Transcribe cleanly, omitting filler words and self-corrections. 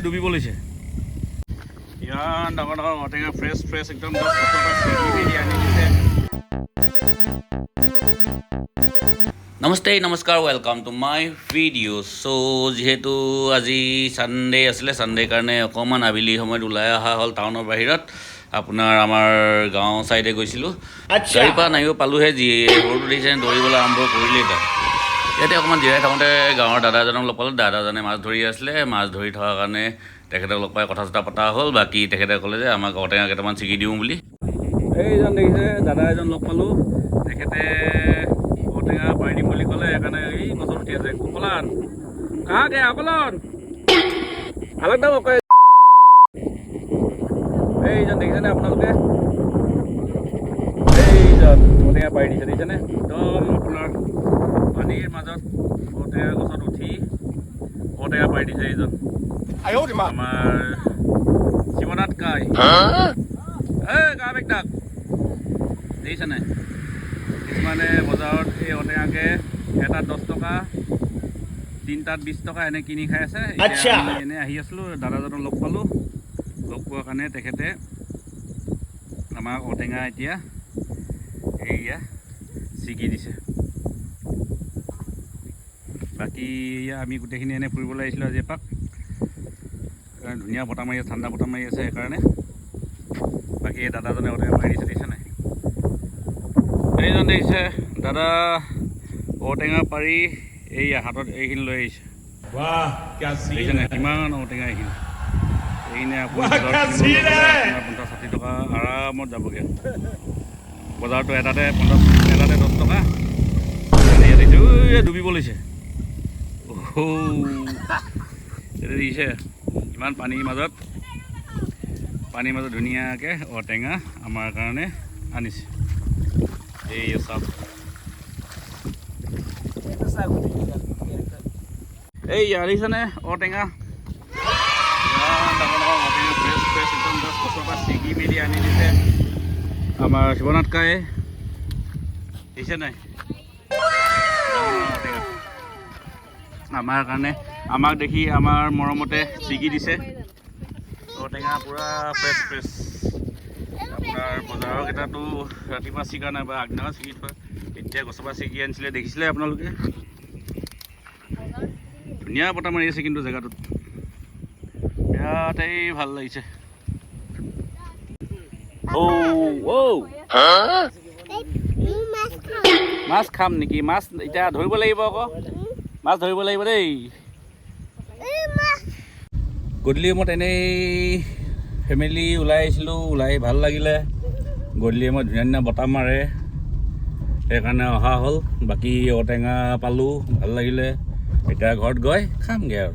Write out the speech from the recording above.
ডুবিব লৈছে ইমান ডাঙৰ ডাঙৰ ঔটেঙা ফ্ৰেছ একদম নমস্তে নমস্কাৰ ৱেলকাম টু মাই ভিডিঅ' চ' যিহেতু আজি ছানডে আছিলে ছানডে কাৰণে অকণমান আবেলি সময়ত ওলাই অহা হ'ল টাউনৰ বাহিৰত আপোনাৰ আমাৰ গাঁও ছাইডে গৈছিলোঁ গাড়ীৰ পৰা নামিব পালোঁহে যি সৰুটো দেখিছে দৌৰিবলৈ আৰম্ভ কৰিলেই তাত ইয়াতে অকণমান জিৰাই থাকোঁতে গাঁৱৰ দাদা এজনক লগ পালোঁ দাদাজনে মাছ ধৰি আছিলে মাছ ধৰি থকাৰ কাৰণে তেখেতক লগ পাই কথা চথা পতা হ'ল বাকী তেখেতে ক'লে যে আমাক ঔটেঙা কেইটামান ছিগি দিওঁ বুলি এইজন দেখিছে দাদা এজন লগ পালোঁ তেখেতে ঔটেঙা পাৰি দিম বুলি ক'লে সেইকাৰণে এই গছত উঠি আছে কলান কাহাকে আকলন আলাগ দাম অকয় এইজন দেখিছেনে আপোনালোকে এইজন ঔটেঙা পাৰি দিছে দেখিছেনে একদম আপোনাৰ পানীৰ মাজত ঔটেঙা গছত উঠি ঔটেঙা পাৰি দিছে এইজন আমাৰ শিৱনাথ কাই কাক একদাক দেখিছেনে কিছুমানে বজাৰত এই ঔটেঙাকে এটাত 10 টকা 3টাত 20 টকা এনে কিনি খাই আছে এনে আহি আছিলোঁ দাদাজনক লগ পালোঁ লগ পোৱাৰ কাৰণে তেখেতে আমাক ঔটেঙা এতিয়া এইয়া ছিগি দিছে বাকী আমি গোটেইখিনি এনে ফুৰিবলৈ আহিছিলোঁ আজি এপাক ধুনীয়া বতাহ মাৰি আছে ঠাণ্ডা বতাহ মাৰি আছে সেইকাৰণে বাকী এই দাদাজনে ঔটেঙা পাৰি দিছে দেখিছে নাই এইজন দেখিছে দাদা ঔটেঙা পাৰি এই হাতত এইখিনি লৈ আহিছে দেখিছে নাই কিমান ঔটেঙা এইখিনি আপোনাৰ 50-60 টকা আৰামত যাবগৈ বজাৰটো এটাতে 10 টকা ডুবিব লৈছে দেখিছে ইমান পানীৰ মাজত ধুনীয়াকৈ ঔটেঙা আমাৰ কাৰণে আনিছে এই চাওক এই আনিছেনে ঔটেঙা ডাঙৰ ডাঙৰ ঔটেঙা ফ্ৰেছ একদম গছৰ পৰা ছিগি মেলি আনি দিছে আমাৰ শিৱনাথ কায়ে দেখিছে নাই আমাৰ কাৰণে আমাক দেখি আমাৰ মৰমতে ছিগি দিছে ঔটেঙা পূৰা ফ্ৰেছ আপোনাৰ বজাৰৰ কেইটাতো ৰাতিপুৱা ছিগা নাই বা আগদিনা ছিগি থোৱা এতিয়া গছৰ পৰা ছিগি আনিছিলে দেখিছিলে আপোনালোকে ধুনীয়া বতাহ মাৰি আছে কিন্তু জেগাটোত বিৰাটেই ভাল লাগিছে মাছ খাম নেকি মাছ এতিয়া ধৰিব লাগিব আকৌ মাছ ধৰিব লাগিব দেই গধূলি সময়ত এনেই ফেমিলি ওলাই আহিছিলোঁ ওলাই ভাল লাগিলে গধূলি সময়ত ধুনীয়া বতাহ মাৰে সেইকাৰণে অহা হ'ল বাকী ঔটেঙা পালোঁ ভাল লাগিলে এতিয়া ঘৰত গৈ খামগৈ আৰু